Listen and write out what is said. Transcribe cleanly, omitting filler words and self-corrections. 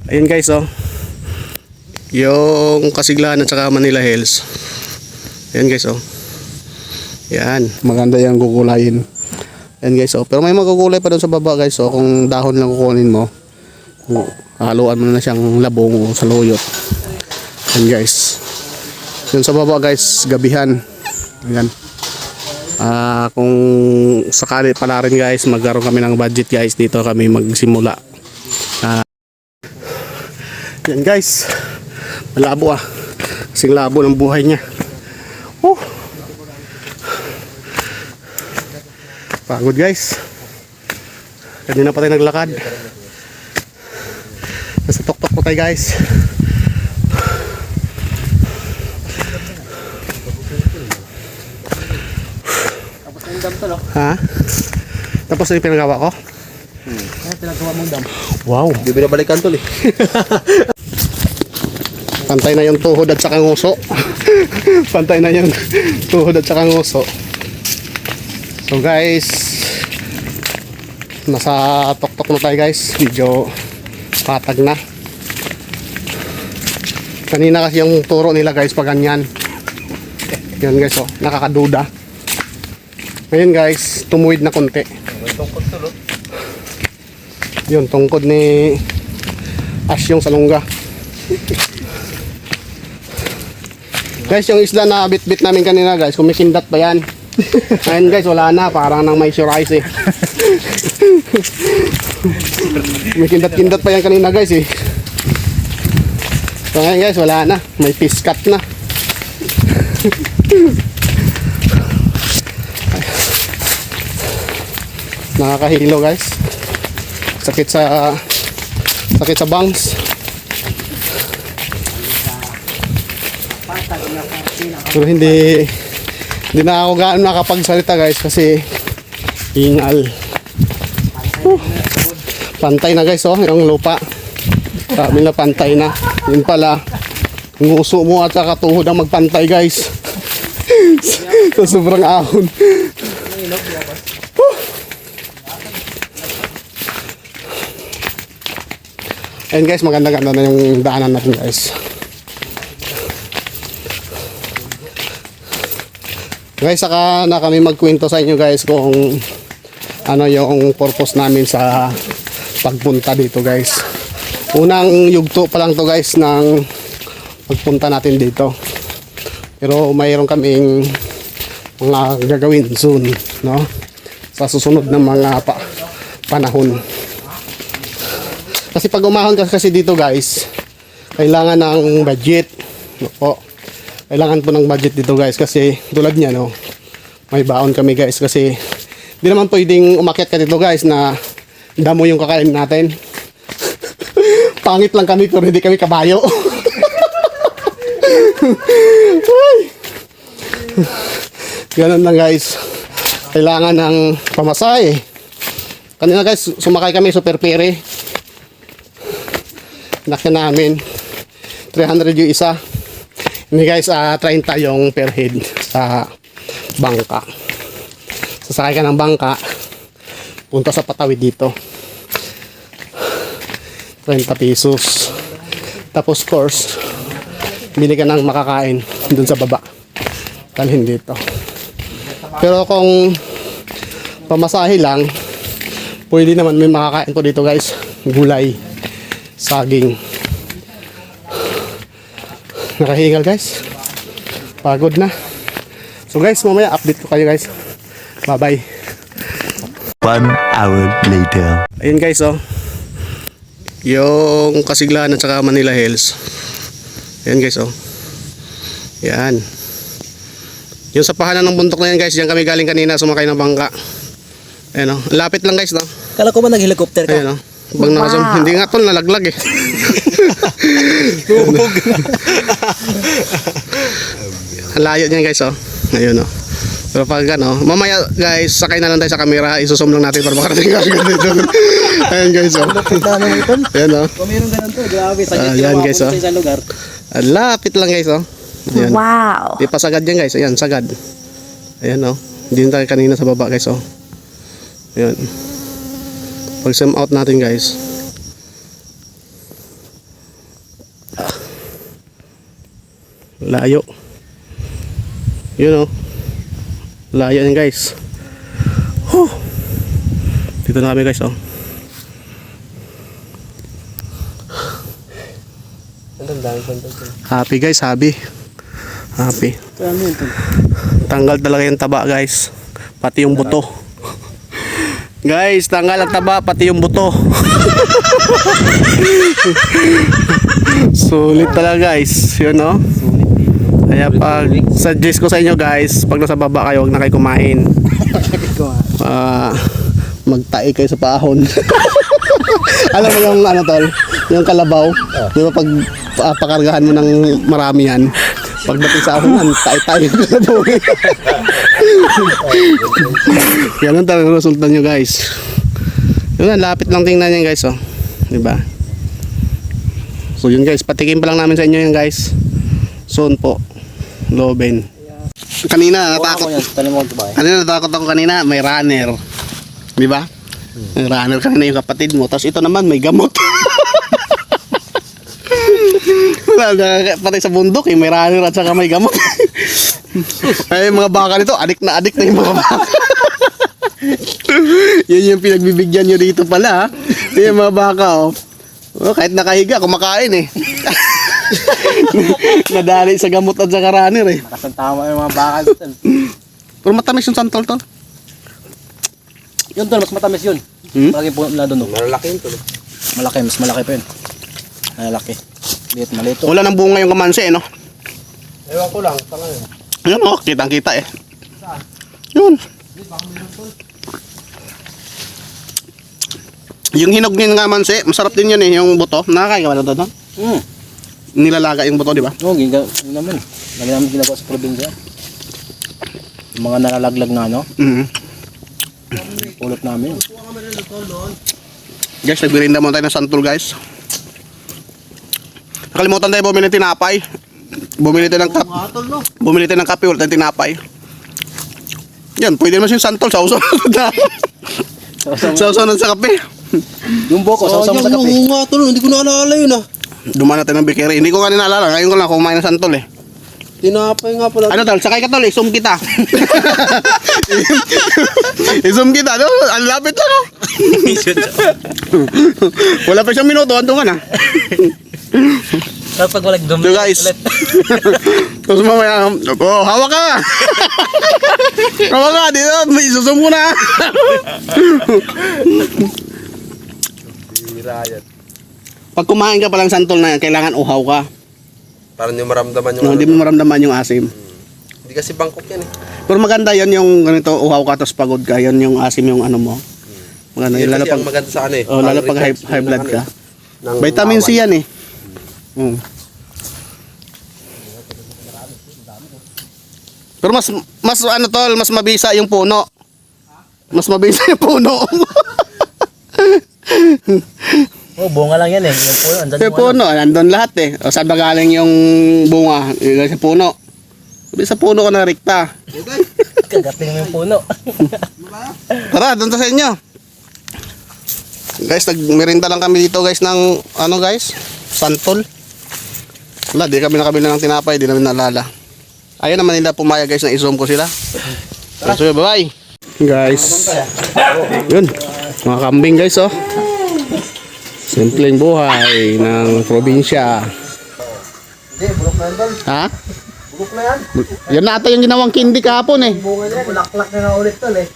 Ayun guys, oh. Yung Kasiglahan at saka Manila Hills. Ayun guys, oh. Yan, maganda yung gugulayin. Ayun guys, oh. Pero may magugulay pa doon sa baba guys, oh. Kung dahon lang kukunin mo, haluan mo na siyang labong o saluyot. Ayun guys. Yun sa baba guys, gabihan. Ayan. Kung sakali pala rin guys, magkaroon kami ng budget guys, dito kami magsimula. Yan guys, malabo kasing labo ng buhay niya. Pagod guys, kanina pa tayo naglakad. Nasa tuktok po tayo guys. Ha? Tapos yung pinagawa ko? Pinagawa mong dam. Wow, Di binabalikan tol eh. pantay na yung tuhod at saka nguso. Pantay na yung tuhod at saka nguso. So guys, nasa tuktok na tayo guys. Medyo patag na. Kanina kasi yung turo nila guys pag ganyan. Yan guys, oh, nakakaduda. Ngayon guys, tumuwid na konti. Tungkol tulo. Yun, tungkod ni Asyong Salungga. Guys, yung isla na bit-bit namin kanina guys, kumikindat pa yan. Ngayon guys, wala na, parang nang may sure eyes eh. Kumikindat-kindat pa yan kanina guys eh. So ngayon guys, wala na, may fish cut na. Nakakahilo guys. Sakit sa bangs. Pero hindi na ako gaano nakapagsalita guys kasi ingal. Pantay na guys, oh, yung lupa. Sabi na pantay na. Yun pala, nguso mo at saka tuhod ang magpantay guys. So sobrang ahon. Ayun guys, maganda-ganda na yung daanan natin guys. Guys, saka na kami magkwento sa inyo guys kung ano yung purpose namin sa pagpunta dito guys. Unang yugto pa lang to guys ng pagpunta natin dito. Pero mayroon kaming mga gagawin soon, no? Sa susunod na mga panahon. Kasi pag umahon kasi dito guys, kailangan ng budget. Opo. Kailangan po ng budget dito guys kasi tulad niya, no, may baon kami guys kasi hindi naman pwedeng umakyat ka dito guys na damo yung kakain natin. Pangit lang kami pero hindi kami kabayo. Ganun lang guys, kailangan ng pamasahe. Kanina guys, sumakay kami super pere. Nakya namin 300 yung isa. Ini guys, 30 yung per head sa bangka. Sasakay ka ng bangka, punta sa patawid dito. 30 pesos. Tapos course, bili ka ng makakain dun sa baba. Dalhin dito. Pero kung pamasahe lang, pwede naman may makakain po dito guys. Gulay, saging. Nakahingal guys, pagod na. So guys, mamaya update ko kayo guys. Bye bye. 1 hour later. Ayun guys, oh, yung Kasiglahan at saka Manila Hills. Ayun guys, oh, yan. Yung sa pahanan ng bundok na yan guys, diyan kami galing kanina, sumakay ng bangka. Ayun, oh, lapit lang guys, no? Kala ko ba nag-helicopter ka? Ayun, oh. Bang wow. Hindi nga tol, nalaglag eh. Tubog. Layo niyan guys, oh. Ayun, oh. Pero pag ano, mamaya guys, sakay na lang tayo sa camera, isusum lang natin para makarating agad dito. Ayun guys, oh. Ayun, oh. Kung meron ganun to, grabe. Ayan guys, oh. Sa isang lugar. Lapit lang guys, oh. Ayan. Wow. Di pa sagad yan guys, ayan, sagad. Ayan, oh. Hindi tayo kanina sa baba guys, oh. Ayan. Pag zoom out natin guys, Layo. Yun oh. Layo yan guys. Huh. Dito na kami guys oh. Happy guys, happy. Happy. Tanggal talaga yung taba guys. Pati yung buto. Guys, tanggal ang taba pati yung buto. Sulit talaga guys. Yun no. Kaya pag suggest ko sa inyo guys, pag nasa baba kayo, huwag na kayo kumain. Magtae kayo sa paahon. Alam mo yung ano tol, yung kalabaw, di ba pag pakargahan mo ng marami yan, pagdating sa ahon, tae-tae yung kalabaw. Ganun talaga ang resulta nyo guys. Yun na, lapit lang tingnan yan guys oh. Di ba? So yun guys, patikim pa lang namin sa inyo yan guys. Soon po, Loben. Kanina natakot. Kanina natakot ako kanina, may runner. Di ba? May runner kanina yung kapatid mo. Tapos ito naman may gamot. Wala na pati sa bundok eh, may runner at saka may gamot. Ay mga baka nito, adik na yung mga baka. Yun yung pinagbibigyan nyo dito pala ha. Yung mga baka oh. Oh, kahit nakahiga, kumakain eh. Nadali sa gamot at saka runner eh. Nakasantama yung mga baka dito. Pero matamis yung santol tol. Yun tol, mas matamis yun. Malaki po na doon. Malalaki yun tol. Malaki, mas malaki pa yun. Malaki. Liit malito. Wala nang bunga yung kamansi eh no. Ewan ko lang, tanga yun. Ayun oh, kitang kita eh. Yun. Yung hinog ng kamansi, masarap din yun eh, yung buto. Nakakain ka ba doon? Nilalaga yung buto, di ba? Oo, yun naman. Lagi namin ginagawa sa probinsya. Yung mga nalalaglag na ano, pulot namin yun. Guys, nagbirinda muna tayo ng santol guys. Nakalimutan tayo bumili ng tinapay. Bumili tayo ng kape, ulit ng tinapay. Yan, pwede naman yung santol sa uso. Sa uso sa kape. Yung boko, sa usama sa kape. Oo nga tol, hindi ko naalala yun ah. Dumaan natin ng bikeri. Hindi ko nga naalala. Ngayon ko lang kumain ng santol eh. Tinapay nga pala. Ano tol? Sakay ka tol eh. Zoom kita. I-zoom kita. No? Ang lapit lang oh. Wala pa siyang minuto. Anto ka na. Kapag walang dumi So guys. Tapos mamaya. Oh, hawak ka. Hawak ka. Dito. Isuzoom ko na. Pag kumain ka palang santol na yan, kailangan uhaw ka. Para hindi maramdaman yung No, hindi mo maramdaman yung asim. Hindi kasi bangkok yan eh. Pero maganda yan yung ganito, uhaw ka tapos pagod ka. Yan yung asim yung ano mo. Maganda yun. Yun Lalo kasi pag, ang maganda sa ano eh. oh, lalo pag high blood ka. Vitamin C yan eh. Pero mas ano tol, mas mabisa yung puno. Mas mabisa yung puno. Oh, bunga lang yan eh. Yung puno, andyan Yung puno, nandun lahat eh. O saan ba galing yung bunga? Yung sa puno. Sabi sa puno ko na rikta. Kagating yung puno. Tara, doon sa inyo. Guys, nagmerinda lang kami dito guys ng ano guys? Santol. Wala, di kami nakabili ng tinapay, di namin naalala. Ayun naman nila pumayag guys na i-zoom ko sila. So, bye-bye. Guys. Yun. Mga kambing guys oh. Simpleng buhay ng probinsya. Hindi, bulok na yan tol. Ha? Bulok na yan. Yan nata yung ginawang kindi kahapon eh. Bunga niya, bulaklak na ulit tol eh.